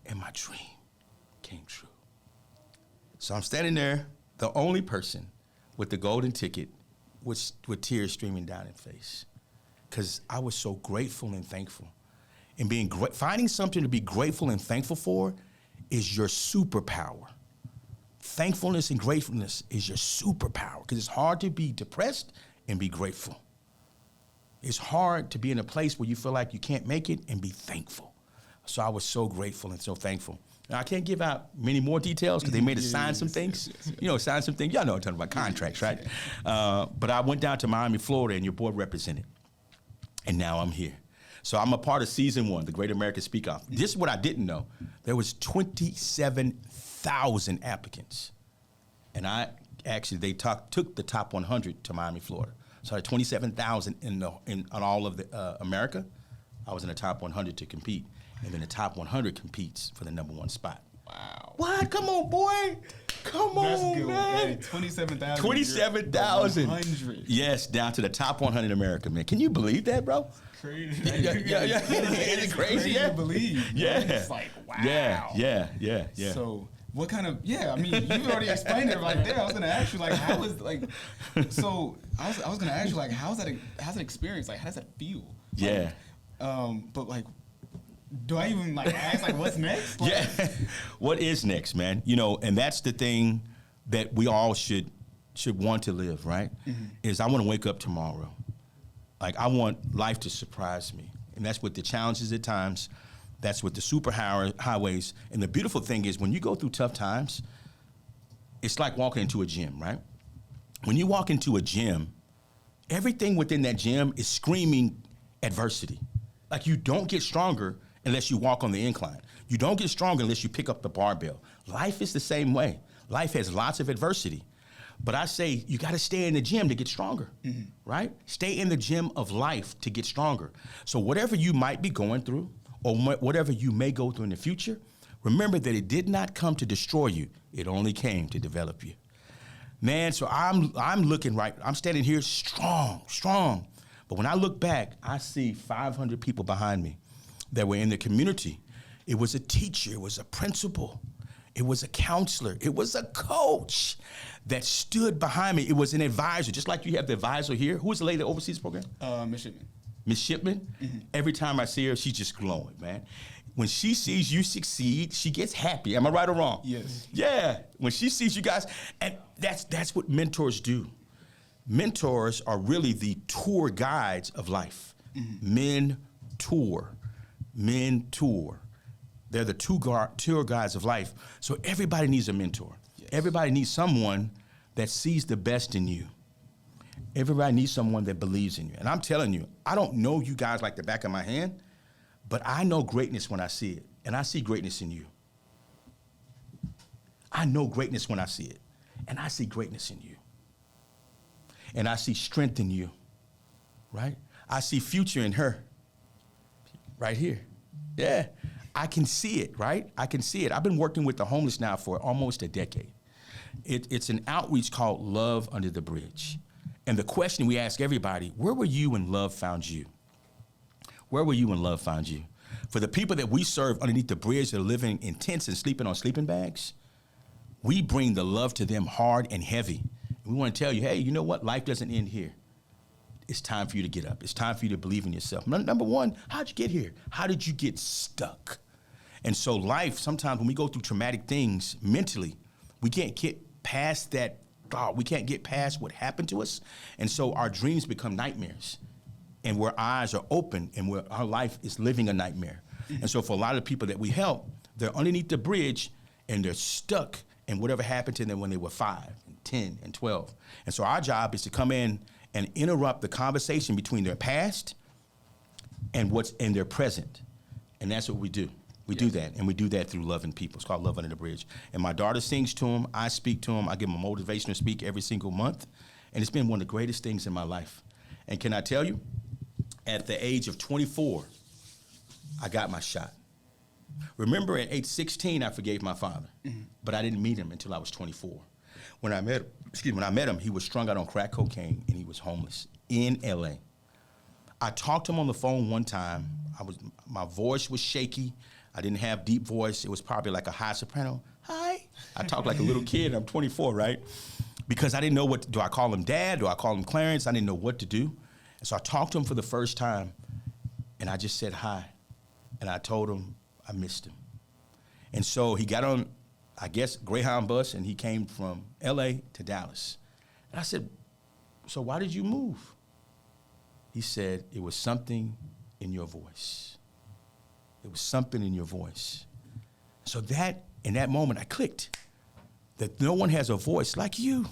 and my dream came true. So I'm standing there, the only person with the golden ticket with tears streaming down in face, because I was so grateful and thankful. And finding something to be grateful and thankful for is your superpower. Thankfulness and gratefulness is your superpower, because it's hard to be depressed and be grateful. It's hard to be in a place where you feel like you can't make it and be thankful. So I was so grateful and so thankful. Now, I can't give out many more details because they made us sign some things. Yes. Sign some things. Y'all know what I'm talking about, contracts, right? But I went down to Miami, Florida, and your boy represented. And now I'm here. So I'm a part of season 1, the Great American Speak Off. This is what I didn't know. There was 27,000 applicants. And they took the top 100 to Miami, Florida. So I had 27,000 on all of the America. I was in the top 100 to compete. And then the top 100 competes for the number 1 spot. Wow. What? Come on, boy. Come on, good, man. Hey, 27,000. 27,000. 100. Yes, down to the top 100 in America, man. Can you believe that, bro? Crazy. Yeah. Is it crazy? To believe. Yeah. It's like, wow. Yeah. So what kind of, I mean, you've already explained it right there. I was going to ask you, like, how was, like, so I was going to ask you, like, how's that experience? Like, how does that feel? Yeah. But, like, do I even, like, ask, like, what's next? Like, Yeah. What is next, man? And that's the thing that we all should want to live, right? Mm-hmm. Is I want to wake up tomorrow. Like, I want life to surprise me. And that's with the challenges at times. That's with the super highways. And the beautiful thing is when you go through tough times, it's like walking into a gym, right? When you walk into a gym, everything within that gym is screaming adversity. Like, you don't get stronger unless you walk on the incline. You don't get stronger unless you pick up the barbell. Life is the same way. Life has lots of adversity. But I say you got to stay in the gym to get stronger, right? Stay in the gym of life to get stronger. So whatever you might be going through or whatever you may go through in the future, remember that it did not come to destroy you. It only came to develop you. Man, so I'm looking right. I'm standing here strong. But when I look back, I see 500 people behind me that were in the community. It was a teacher. It was a principal. It was a counselor. It was a coach that stood behind me. It was an advisor, just like you have the advisor here. Who is the lady that oversees the program? Miss Shipman. Miss Shipman? Every time I see her, she's just glowing, man. When she sees you succeed, she gets happy. Am I right or wrong? Yes. Yeah. When she sees you guys, and that's what mentors do. Mentors are really the tour guides of life. Mentor. They're the tour guides of life. So everybody needs a mentor. Yes. Everybody needs someone that sees the best in you. Everybody needs someone that believes in you. And I'm telling you, I don't know you guys like the back of my hand, but I know greatness when I see it. And I see greatness in you. I know greatness when I see it. And I see greatness in you. And I see strength in you, right? I see future in her, right here. Yeah, I can see it, right? I can see it. I've been working with the homeless now for almost a decade. It's an outreach called Love Under the Bridge. And the question we ask everybody, where were you when love found you? Where were you when love found you? For the people that we serve underneath the bridge that are living in tents and sleeping on sleeping bags, we bring the love to them hard and heavy. We want to tell you, hey, you know what? Life doesn't end here. It's time for you to get up. It's time for you to believe in yourself. Number one, how'd you get here? How did you get stuck? And so life, sometimes when we go through traumatic things mentally, we can't get past that thought. We can't get past what happened to us. And so our dreams become nightmares. And where eyes are open and where our life is living a nightmare. And so for a lot of people that we help, they're underneath the bridge and they're stuck in whatever happened to them when they were 5, and 10, and 12. And so our job is to come in and interrupt the conversation between their past and what's in their present. And that's what we do. We do that, and we do that through loving people. It's called Love Under the Bridge. And my daughter sings to them. I speak to them. I give them a motivational speak every single month. And it's been one of the greatest things in my life. And can I tell you, at the age of 24, I got my shot. Remember, at age 16, I forgave my father, but I didn't meet him until I was 24. When I met him, he was strung out on crack cocaine, and he was homeless in L.A. I talked to him on the phone one time. My voice was shaky. I didn't have deep voice. It was probably like a high soprano. Hi. I talked like a little kid. I'm 24, right? Because I didn't know do I call him Dad? Do I call him Clarence? I didn't know what to do. And so I talked to him for the first time, and I just said hi. And I told him I missed him. And so he got on, I guess, Greyhound bus, and he came from L.A. to Dallas. And I said, so why did you move? He said, it was something in your voice. It was something in your voice. So in that moment, I clicked that no one has a voice like you.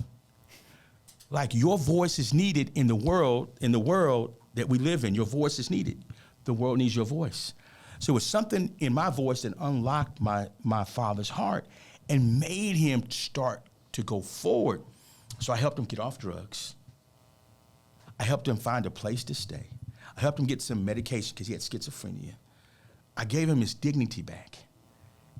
Like your voice is needed in the world that we live in. Your voice is needed. The world needs your voice. So it was something in my voice that unlocked my father's heart and made him start to go forward. So I helped him get off drugs. I helped him find a place to stay. I helped him get some medication because he had schizophrenia. I gave him his dignity back.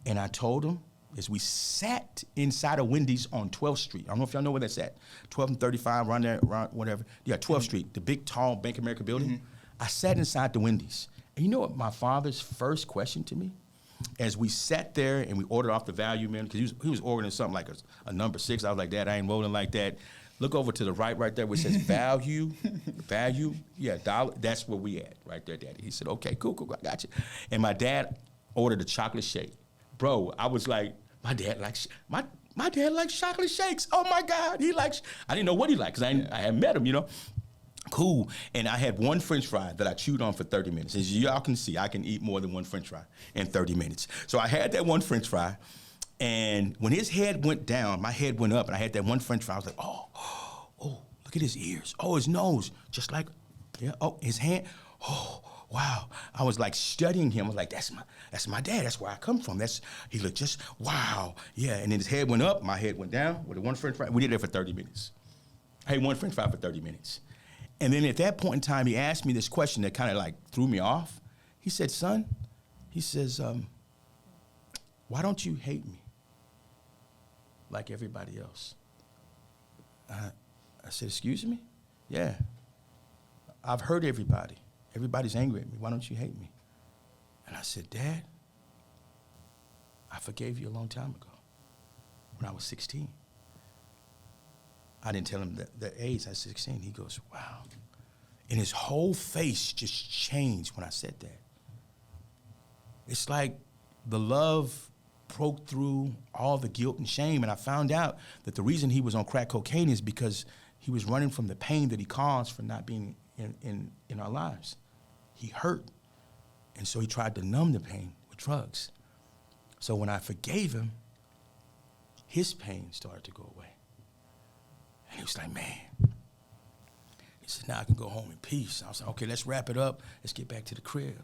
And I told him, as we sat inside of Wendy's on 12th Street. I don't know if y'all know where that's at. 12th and 35, around there, around whatever. Yeah, 12th Street, the big, tall Bank of America building. I sat inside the Wendy's. And you know what my father's first question to me? As we sat there and we ordered off the value menu, because he was ordering something like a number 6. I was like, Dad, I ain't rolling like that. Look over to the right there where it says value, yeah, dollar. That's where we at, right there, Daddy. He said, okay, cool, I got you. And my dad ordered a chocolate shake. Bro, I was like, my dad likes chocolate shakes. Oh my God, I didn't know what he liked because I hadn't met him, you know. Cool. And I had one French fry that I chewed on for 30 minutes. As y'all can see, I can eat more than one French fry in 30 minutes. So I had that one French fry, and when his head went down, my head went up, and I had that one French fry. I was like, oh, look at his ears. Oh, his nose, just like, yeah. Oh, his hand. Oh, wow. I was like studying him. I was like, that's my dad. That's where I come from. He looked just, wow. Yeah, and then his head went up, my head went down with one french fry. We did that for 30 minutes. I ate one french fry for 30 minutes. And then at that point in time, he asked me this question that kind of like threw me off. He said, son, he says, why don't you hate me like everybody else? I said, excuse me? Yeah. I've hurt everybody. Everybody's angry at me. Why don't you hate me? And I said, Dad, I forgave you a long time ago when I was 16. I didn't tell him the age. I was 16. He goes, wow. And his whole face just changed when I said that. It's like the love broke through all the guilt and shame, and I found out that the reason he was on crack cocaine is because he was running from the pain that he caused for not being in our lives. He hurt, and so he tried to numb the pain with drugs. So when I forgave him, his pain started to go away. And he was like, man. He said, now I can go home in peace. I was like, okay, let's wrap it up. Let's get back to the crib.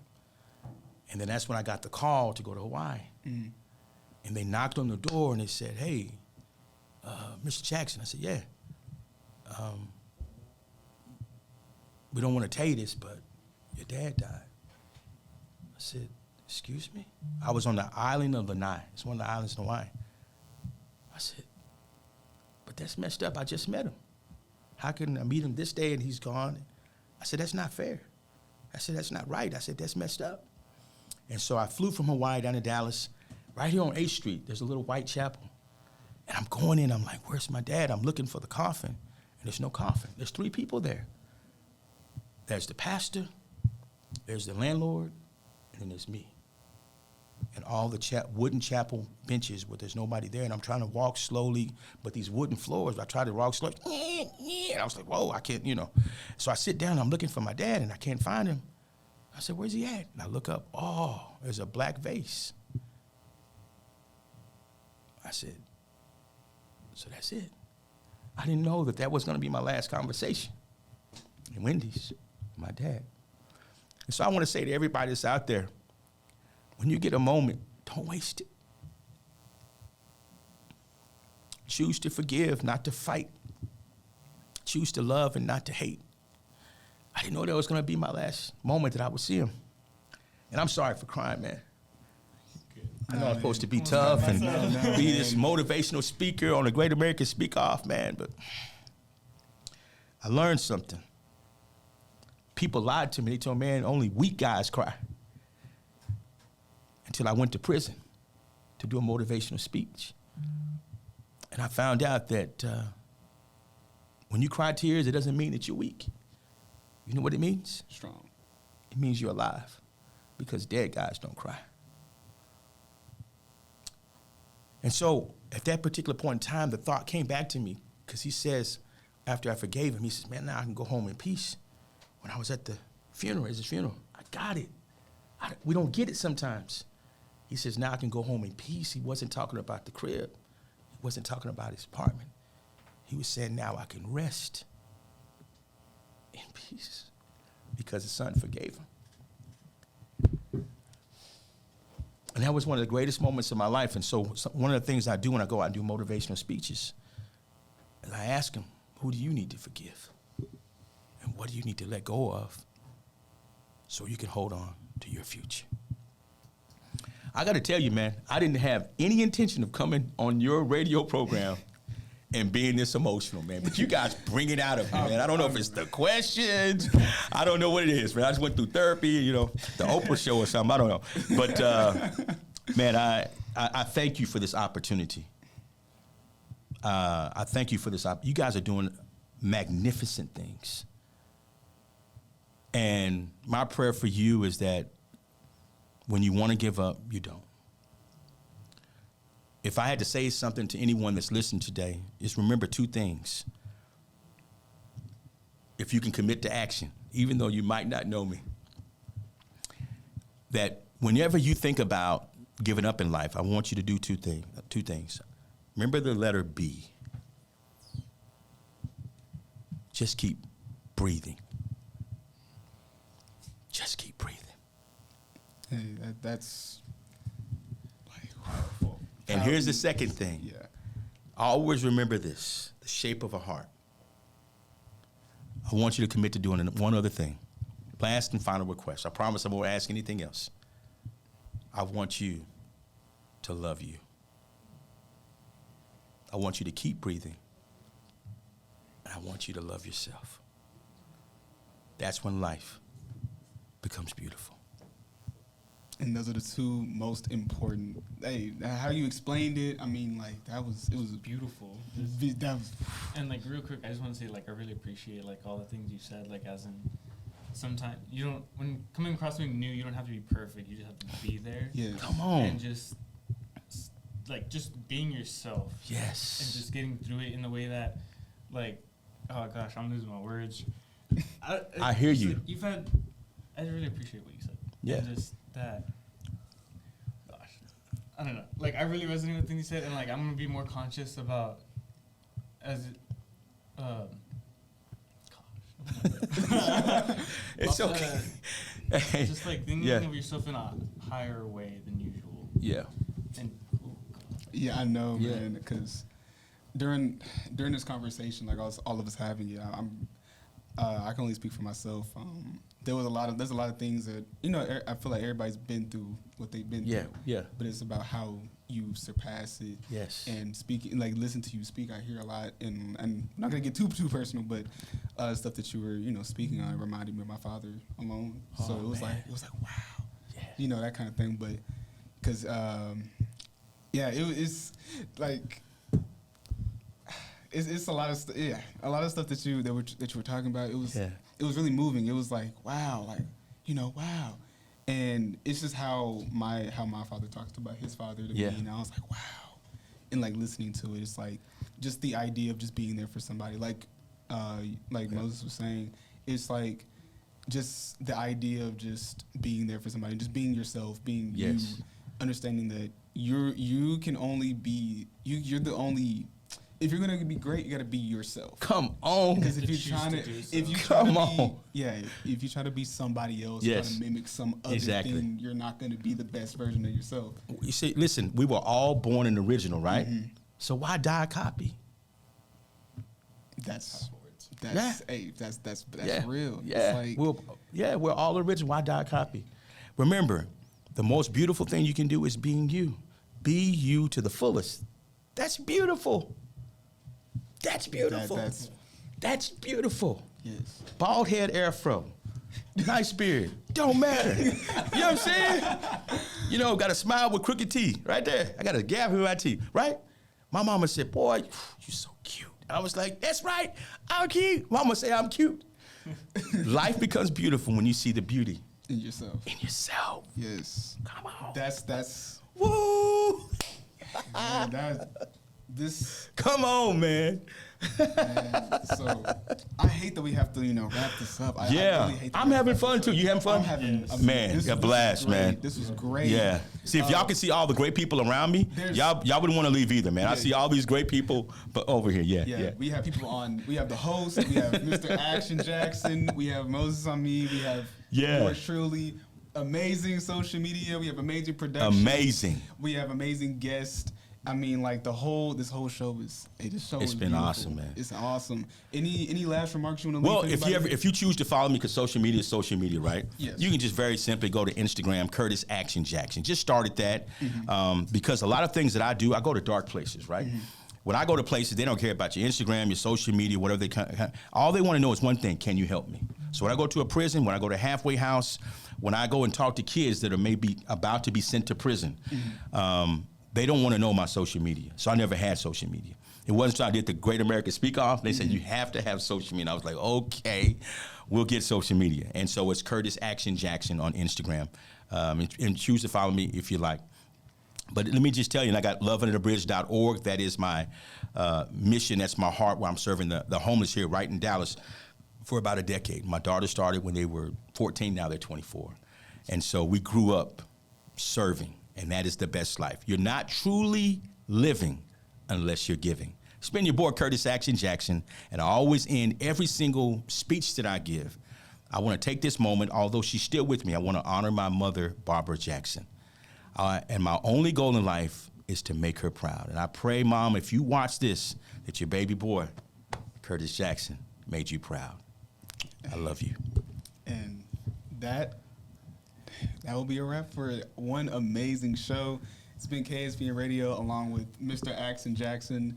And then that's when I got the call to go to Hawaii. Mm. And they knocked on the door and they said, hey, Mr. Jackson. I said, yeah. We don't want to tell you this, but your dad died. I said, excuse me? I was on the island of Lanai. It's one of the islands in Hawaii. I said, but that's messed up. I just met him. How can I meet him this day and he's gone? I said, that's not fair. I said, that's not right. I said, that's messed up. And so I flew from Hawaii down to Dallas. Right here on 8th Street, there's a little white chapel. And I'm going in, I'm like, where's my dad? I'm looking for the coffin, and there's no coffin. There's 3 people there. There's the pastor, there's the landlord, and then there's me. And all the wooden chapel benches where there's nobody there, and I'm trying to walk slowly, but these wooden floors, I try to walk slowly, and I was like, whoa, I can't, So I sit down, and I'm looking for my dad, and I can't find him. I said, where's he at? And I look up, oh, there's a black vase. I said, so that's it. I didn't know that was going to be my last conversation in Wendy's, my dad. And so I want to say to everybody that's out there, when you get a moment, don't waste it. Choose to forgive, not to fight. Choose to love and not to hate. I didn't know that was going to be my last moment that I would see him. And I'm sorry for crying, man. I know I'm supposed to be tough and be this motivational speaker on a Great American Speak Off, man, but I learned something. People lied to me. They told me, man, only weak guys cry. Until I went to prison to do a motivational speech. And I found out that when you cry tears, it doesn't mean that you're weak. You know what it means? Strong. It means you're alive, because dead guys don't cry. And so at that particular point in time, the thought came back to me, because he says, after I forgave him, he says, man, now I can go home in peace. When I was at the funeral, I got it. We don't get it sometimes. He says, now I can go home in peace. He wasn't talking about the crib. He wasn't talking about his apartment. He was saying, now I can rest in peace because his son forgave him. And that was one of the greatest moments of my life. And so one of the things I do when I go out and do motivational speeches is I ask them, who do you need to forgive? And what do you need to let go of so you can hold on to your future? I got to tell you, man, I didn't have any intention of coming on your radio program and being this emotional, man. But you guys bring it out of me, man. I don't know if it's the questions. I don't know what it is, man. I just went through therapy, the Oprah show or something. I don't know. But, man, I thank you for this opportunity. I thank you for this. You guys are doing magnificent things. And my prayer for you is that when you want to give up, you don't. If I had to say something to anyone that's listening today, is remember 2 things. If you can commit to action, even though you might not know me, that whenever you think about giving up in life, I want you to do two things. Remember the letter B. Just keep breathing. Just keep breathing. Hey, that's like powerful. And here's the second thing. Yeah. Always remember this, the shape of a heart. I want you to commit to doing one other thing. Last and final request. I promise I won't ask anything else. I want you to love you. I want you to keep breathing. And I want you to love yourself. That's when life becomes beautiful. And those are the two most important. Hey, how you explained it, I mean, like, it was Beautiful. that was, And like real quick, I just want to say like I really appreciate like all the things you said. Like as in, sometimes you don't, when coming across something new, you don't have to be perfect. You just have to be there. yeah. Come on. And just being yourself. Yes. And just getting through it in the way that, like, oh gosh, I'm losing my words. I hear just, you. like, you've had. I really appreciate what you said. Yeah. And just that. Gosh, I don't know. Like I really resonate with things you said, and like I'm gonna be more conscious about as. It's okay. Hey, Just like thinking yeah. of yourself in a higher way than usual. Yeah. And Yeah, I know, Yeah. man. Because during this conversation, like all of us having it, I can only speak for myself. There's a lot of things that I feel like everybody's been through what they've been Yeah. through. Yeah. But it's about how you surpass it. Yes. And speaking, like listen to you speak, I hear a lot, and I'm not gonna get too personal, but stuff that you were speaking on reminded me of my father alone. So Oh, it was man. like wow, Yeah. that kind of thing. But because it's like it's a lot of a lot of stuff that you were talking about. It was Yeah. really moving. It was like wow, wow. And it's just how my father talks about his father to Yeah. me, and I was like, wow. And like listening to it, it's like just the idea of just being there for somebody, like Moses was saying, it's like just the idea of just being there for somebody, just being yourself, being Yes. you, understanding that you can only be you're the only. If you're gonna be great, you gotta be yourself. Come on. Because if To you're choose trying to to, do so. if you Come try to be, on. if you try to be somebody else, Yes. try to mimic some other Exactly. thing, you're not gonna be the best version of yourself. You see, listen, we were all born an original, right? Mm-hmm. So why die a copy? That's Yeah. hey, that's Yeah. real. Yeah. It's like, We're all original. Why die a copy? Remember, the most beautiful thing you can do is being you. Be you to the fullest. That's beautiful. That's beautiful. That's beautiful. yes. Bald head afro. Nice beard. Don't matter. You know what I'm saying? Got a smile with crooked teeth right there. I got a gap in my teeth, right? My mama said, boy, you're so cute. I was like, that's right. I'm cute. Mama said, I'm cute. Life becomes beautiful when you see the beauty In yourself. in yourself. Yes. Come on. That's Woo. man, this. Come on, man. Man, so I hate that we have to wrap this up. I Yeah. really hate that I'm we having have to fun wrap too. this You up. having fun? I'm having Yes. Man, this a was blast, great. man. This was great. Yeah. See, if y'all can see all the great people around me, There's- y'all wouldn't want to leave either, man. I Yeah. see all these great people, but over here, yeah. We have people on. We have the host. We have Mr. Action Jackson. We have Moses on me. We have yours truly. Amazing social media. We have amazing production. Amazing. We have amazing guests. I mean, like this whole show is. Hey, this show It's is been beautiful. awesome, man. It's awesome. Any last remarks you want to leave? Well, for if anybody? you choose to follow me, because social media is social media, right? Yes. You can just very simply go to Instagram, Curtis Action Jackson. Just started that because a lot of things that I do, I go to dark places, right? When I go to places, they don't care about your Instagram, your social media, whatever they all they want to know is one thing: can you help me? So when I go to a prison, when I go to a halfway house, when I go and talk to kids that are maybe about to be sent to prison. They don't want to know my social media. So I never had social media. It wasn't until I did the Great American Speak Off. They said, you have to have social media. And I was like, okay, we'll get social media. And so it's Curtis Action Jackson on Instagram. And choose to follow me if you like. But let me just tell you, and I got loveunderbridge.org. That is my mission. That's my heart, where I'm serving the homeless here right in Dallas for about a decade. My daughter started when they were 14. Now they're 24. And so we grew up serving. And that is the best life. You're not truly living unless you're giving. It's been your boy, Curtis Action Jackson, and I always end every single speech that I give. I want to take this moment, although she's still with me, I want to honor my mother, Barbara Jackson. And my only goal in life is to make her proud. And I pray, Mom, if you watch this, that your baby boy, Curtis Jackson, made you proud. I love you. And that will be a wrap for one amazing show. It's been KSBM Radio along with Mr. Axon Jackson,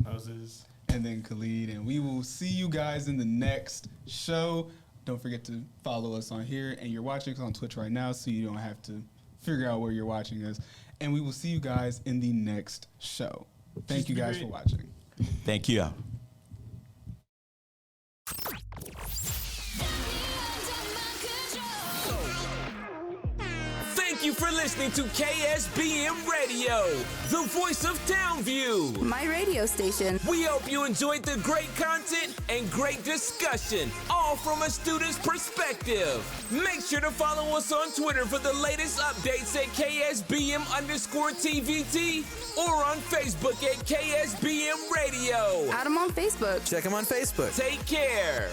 Moses, and then Khalid. And we will see you guys in the next show. Don't forget to follow us on here. And you're watching us on Twitch right now, so you don't have to figure out where you're watching us. And we will see you guys in the next show. Thank you guys for watching. Thank you. Thank you for listening to KSBM Radio, the voice of Townview. My radio station. We hope you enjoyed the great content and great discussion, all from a student's perspective. Make sure to follow us on Twitter for the latest updates at KSBM_TVT or on Facebook at KSBM Radio. Add them on Facebook. Check them on Facebook. Take care.